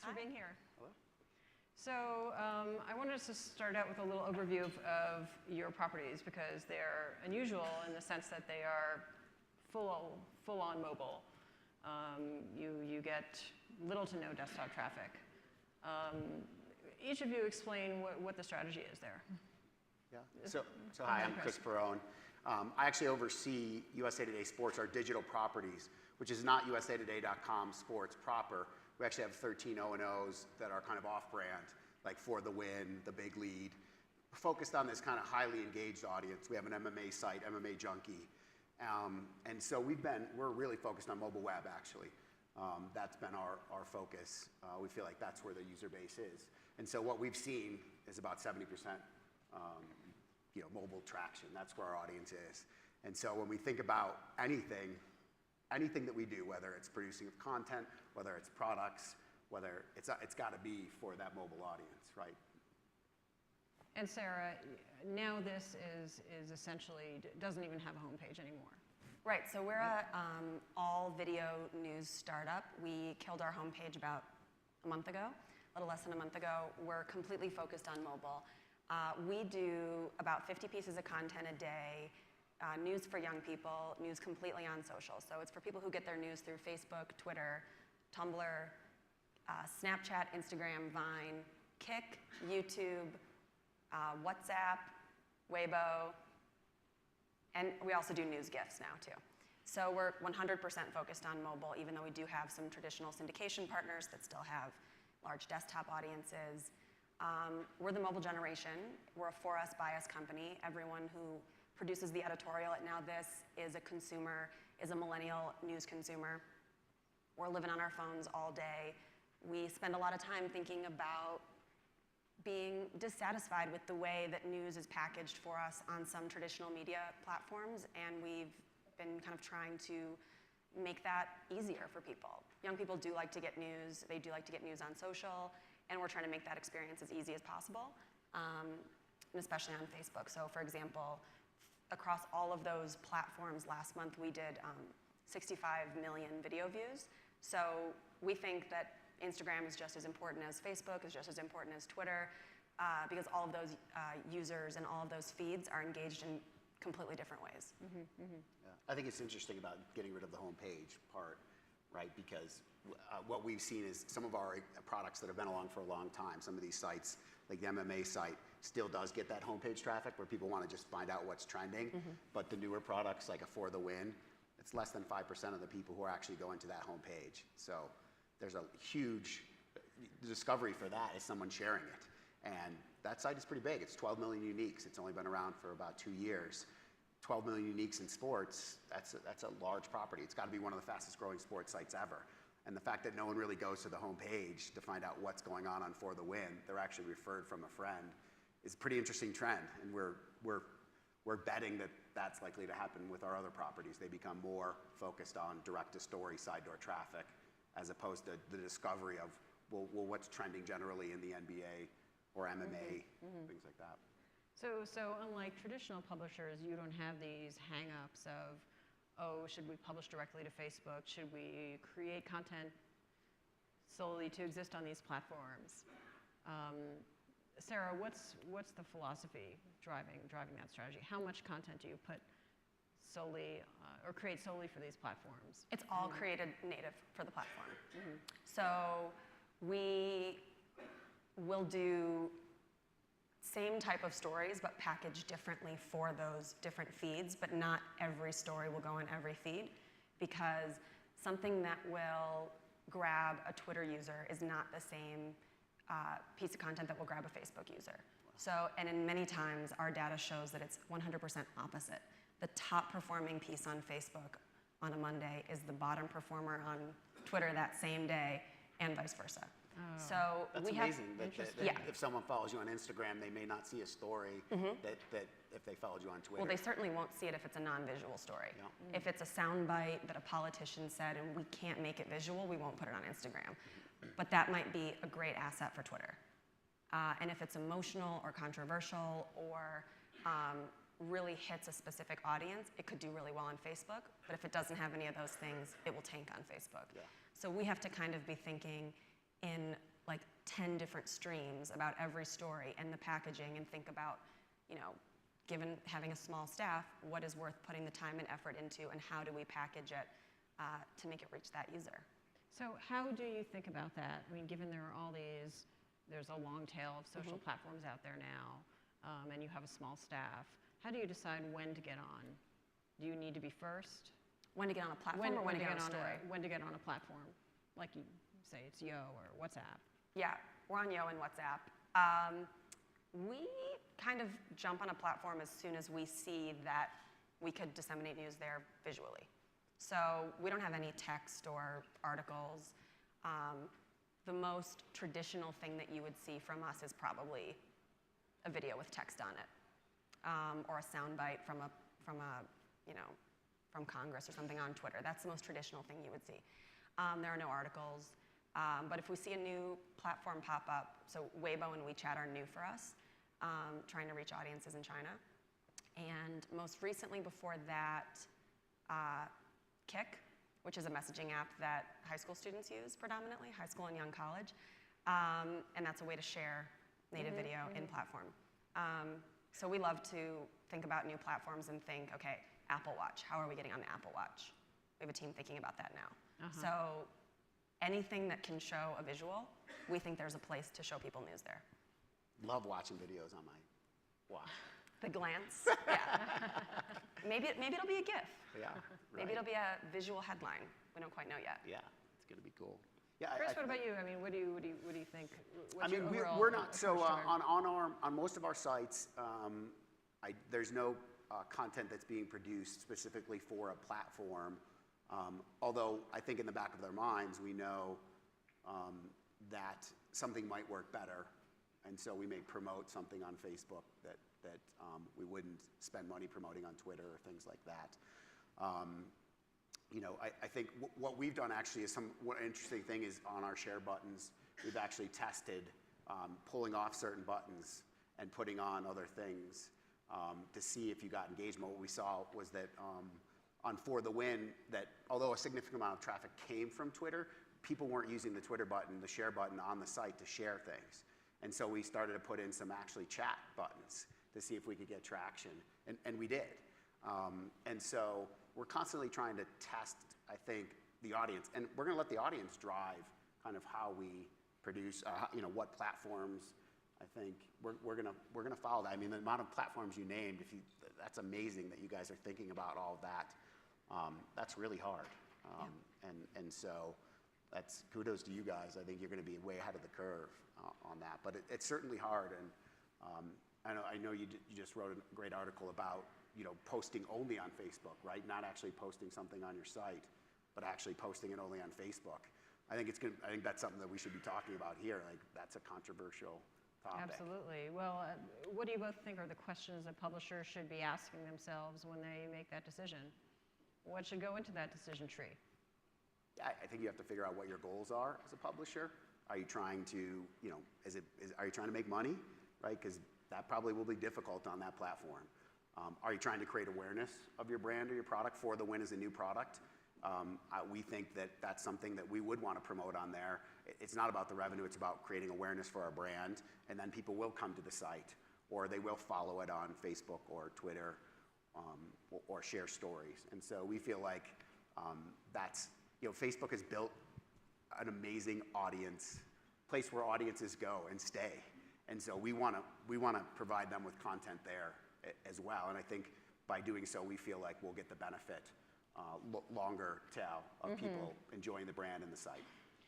for being here. Hello. So I wanted to start out with a little overview of your properties because they're unusual in the sense that they are full-on mobile. You get little to no desktop traffic. Each of you explain what the strategy is there. Yeah. So hi, I'm Chris Perrone. I actually oversee USA Today Sports, our digital properties, which is not usatoday.com sports proper. We actually have 13 O&Os that are kind of off-brand, like For the Win, The Big Lead. We're focused on this kind of highly engaged audience. We have an MMA site, MMA Junkie. And so we're really focused on mobile web, actually. That's been our focus. We feel like that's where the user base is. And so what we've seen is about 70% mobile traction. That's where our audience is. And so when we think about anything that we do, whether it's producing of content, whether it's products, whether it's got to be for that mobile audience, right? And Sarah, now this is essentially doesn't even have a homepage anymore. Right. So we're a all video news startup. We killed our homepage about a month ago, a little less than a month ago. We're completely focused on mobile. We do about 50 pieces of content a day. News for young people, news completely on social. So it's for people who get their news through Facebook, Twitter, Tumblr, Snapchat, Instagram, Vine, Kick, YouTube, WhatsApp, Weibo, and we also do news GIFs now too. So we're 100% focused on mobile, even though we do have some traditional syndication partners that still have large desktop audiences. We're the mobile generation. We're a for us, by us company. Everyone who produces the editorial at Now This is a consumer, is a millennial news consumer. We're living on our phones all day. We spend a lot of time thinking about being dissatisfied with the way that news is packaged for us on some traditional media platforms, and we've been kind of trying to make that easier for people. Young people do like to get news. They do like to get news on social, and we're trying to make that experience as easy as possible, and especially on Facebook. So for example, across all of those platforms last month, we did 65 million video views. So we think that Instagram is just as important as Facebook, is just as important as Twitter, because all of those users and all of those feeds are engaged in completely different ways. Mm-hmm, mm-hmm. Yeah. I think it's interesting about getting rid of the homepage part, right? Because what we've seen is some of our products that have been along for a long time, some of these sites, like the MMA site, still does get that homepage traffic where people want to just find out what's trending. Mm-hmm. But the newer products, like a For the Win, it's less than 5% of the people who are actually going to that homepage. So there's a huge discovery for that is someone sharing it. And that site is pretty big. It's 12 million uniques. It's only been around for about 2 years. 12 million uniques in sports, that's a large property. It's got to be one of the fastest growing sports sites ever. And the fact that no one really goes to the homepage to find out what's going on For the Win, they're actually referred from a friend, is a pretty interesting trend. And we're betting that that's likely to happen with our other properties. They become more focused on direct-to-story, side-door traffic, as opposed to the discovery of, well, what's trending generally in the NBA or MMA, mm-hmm. things like that. So unlike traditional publishers, you don't have these hang-ups of, oh, should we publish directly to Facebook? Should we create content solely to exist on these platforms? Sarah, what's the philosophy driving that strategy? How much content do you put solely or create solely for these platforms? It's all created native for the platform. Mm-hmm. So we will do same type of stories, but packaged differently for those different feeds, but not every story will go in every feed, because something that will grab a Twitter user is not the same piece of content that will grab a Facebook user. So, and in many times, our data shows that it's 100% opposite. The top performing piece on Facebook on a Monday is the bottom performer on Twitter that same day, and vice versa. Oh. So that's we amazing. have, that if someone follows you on Instagram, they may not see a story mm-hmm. that if they followed you on Twitter. Well, they certainly won't see it if it's a non-visual story. Yeah. Mm-hmm. If it's a soundbite that a politician said and we can't make it visual, we won't put it on Instagram. Mm-hmm. But that might be a great asset for Twitter. And if it's emotional or controversial or really hits a specific audience, it could do really well on Facebook. But if it doesn't have any of those things, it will tank on Facebook. Yeah. So we have to kind of be thinking in like 10 different streams about every story and the packaging, and think about, you know, given having a small staff, what is worth putting the time and effort into, and how do we package it to make it reach that user? So how do you think about that? I mean, given there are all these, there's a long tail of social platforms out there now, and you have a small staff, how do you decide when to get on? Do you need to be first? When to get on a platform, or when to get on a story? When to get on a platform, like you say it's Yo or WhatsApp. Yeah, we're on Yo and WhatsApp. We kind of jump on a platform as soon as we see that we could disseminate news there visually. So we don't have any text or articles. The most traditional thing that you would see from us is probably a video with text on it, or a soundbite from Congress or something on Twitter. That's the most traditional thing you would see. There are no articles, but if we see a new platform pop up, so Weibo and WeChat are new for us, trying to reach audiences in China. And most recently before that, Kik, which is a messaging app that high school students use predominantly, high school and young college. And that's a way to share native video in platform. So we love to think about new platforms and think, okay, Apple Watch, how are we getting on the Apple Watch? We have a team thinking about that now. So anything that can show a visual, we think there's a place to show people news there. Love watching videos on my watch. The glance, yeah. Maybe it'll be a GIF. Yeah. Maybe it'll be a visual headline. We don't quite know yet. Yeah, it's going to be cool. Yeah. Chris, what about you? I mean, what do you think? What's I mean, your overall we're not so approach to on most of our sites. There's no content that's being produced specifically for a platform. Although I think in the back of their minds we know that something might work better, and so we may promote something on Facebook that we wouldn't spend money promoting on Twitter or things like that. You know, I think what we've done actually is one interesting thing is on our share buttons, we've actually tested pulling off certain buttons and putting on other things to see if you got engagement. What we saw was that on For the Win, that although a significant amount of traffic came from Twitter, people weren't using the Twitter button, the share button on the site to share things. And so we started to put in some actually chat buttons to see if we could get traction, and we did. And so we're constantly trying to test, I think, the audience, and we're going to let the audience drive kind of how we produce, you know, what platforms. I think we're gonna follow that. I mean, the amount of platforms you named, that's amazing that you guys are thinking about all of that. That's really hard, and so that's kudos to you guys. I think you're going to be way ahead of the curve on that. But it's certainly hard, and I know you just wrote a great article about, you know, posting only on Facebook, right? Not actually posting something on your site, but actually posting it only on Facebook. I think that's something that we should be talking about here. Like, that's a controversial topic. Absolutely. Well, what do you both think are the questions that publishers should be asking themselves when they make that decision? What should go into that decision tree? I think you have to figure out what your goals are as a publisher. Are you trying to, you know, are you trying to make money, right? Because that probably will be difficult on that platform. Are you trying to create awareness of your brand or your product? For the Win is a new product. We think that that's something that we would want to promote on there. It's not about the revenue, it's about creating awareness for our brand, and then people will come to the site, or they will follow it on Facebook or Twitter, or share stories. And so we feel like that's, you know, Facebook has built an amazing audience, place where audiences go and stay. And so we want to provide them with content there as well. And I think by doing so, we feel like we'll get the benefit longer tail of people enjoying the brand and the site.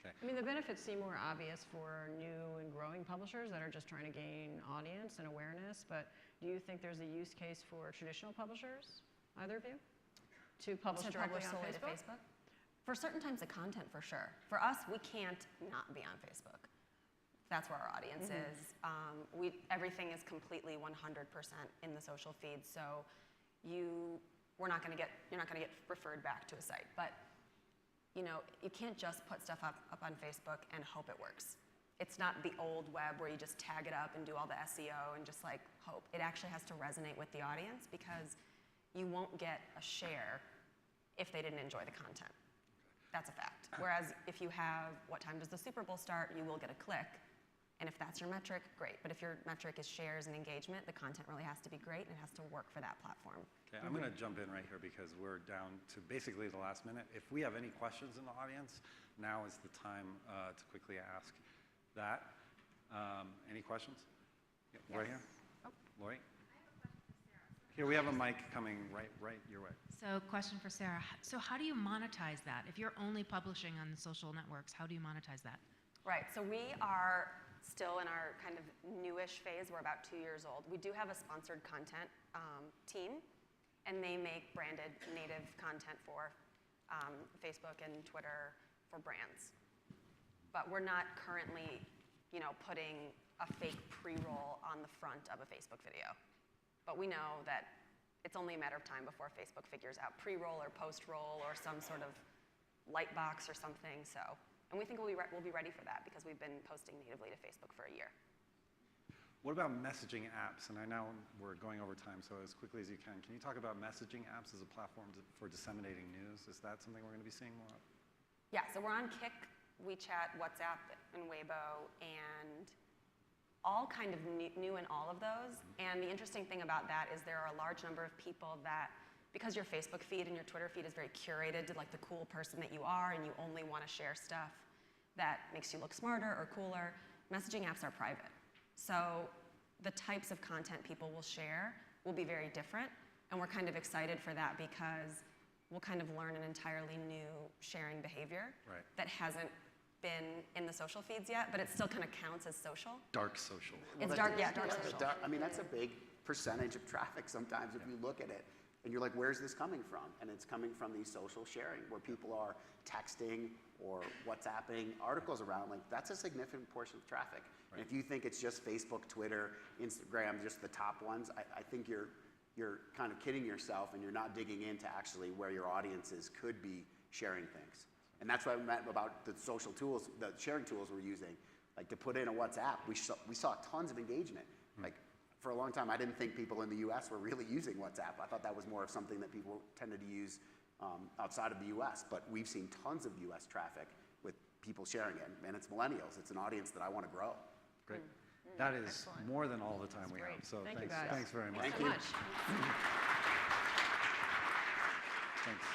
I mean, the benefits seem more obvious for new and growing publishers that are just trying to gain audience and awareness, but do you think there's a use case for traditional publishers, either of you, to publish directly on solely Facebook? to Facebook? For certain types of content, for sure. For us, we can't not be on Facebook. That's where our audience is. Everything is completely 100% in the social feed, so you're not going to get referred back to a site. But you know, you can't just put stuff up on Facebook and hope it works. It's not the old web where you just tag it up and do all the SEO and just like hope. It actually has to resonate with the audience, because you won't get a share if they didn't enjoy the content. That's a fact. Whereas if you have, what time does the Super Bowl start, you will get a click. And if that's your metric, great. But if your metric is shares and engagement, the content really has to be great and it has to work for that platform. Okay, I'm going to jump in right here because we're down to basically the last minute. If we have any questions in the audience, now is the time to quickly ask that. Any questions? Yeah, Yes. right here. Oh. Lori? Here, we have a mic coming right your way. So question for Sarah. So how do you monetize that? If you're only publishing on the social networks, how do you monetize that? Right, so we are still in our kind of newish phase. We're about 2 years old. We do have a sponsored content team, and they make branded native content for Facebook and Twitter for brands. But we're not currently, putting a fake pre-roll on the front of a Facebook video. But we know that it's only a matter of time before Facebook figures out pre-roll or post-roll or some sort of light box or something. So, and we think we'll be ready for that because we've been posting natively to Facebook for a year. What about messaging apps? And I know we're going over time, so as quickly as you can you talk about messaging apps as a platform for disseminating news? Is that something we're going to be seeing more of? Yeah, so we're on Kik, WeChat, WhatsApp, and Weibo, and all kind of new in all of those. And the interesting thing about that is there are a large number of people that, because your Facebook feed and your Twitter feed is very curated to like the cool person that you are and you only want to share stuff that makes you look smarter or cooler, messaging apps are private. So the types of content people will share will be very different. And we're kind of excited for that because we'll kind of learn an entirely new sharing behavior that hasn't been in the social feeds yet, but it still kind of counts as social. Dark social. It's dark, yeah, dark social. I mean, that's a big percentage of traffic sometimes if you look at it. And you're like, where's this coming from? And it's coming from these social sharing where people are texting or WhatsApping articles around. Like, that's a significant portion of traffic. And if you think it's just Facebook, Twitter, Instagram, just the top ones, I think you're kind of kidding yourself and you're not digging into actually where your audiences could be sharing things. And that's what I meant about the social tools, the sharing tools we're using. Like to put in a WhatsApp, we saw tons of engagement. Like for a long time, I didn't think people in the US were really using WhatsApp. I thought that was more of something that people tended to use outside of the US, but we've seen tons of US traffic with people sharing it. And it's millennials. It's an audience that I want to grow. Great. That is Excellent. more than all the time we great. have. So Thank you, guys. thanks very much. Thanks so much. Thanks.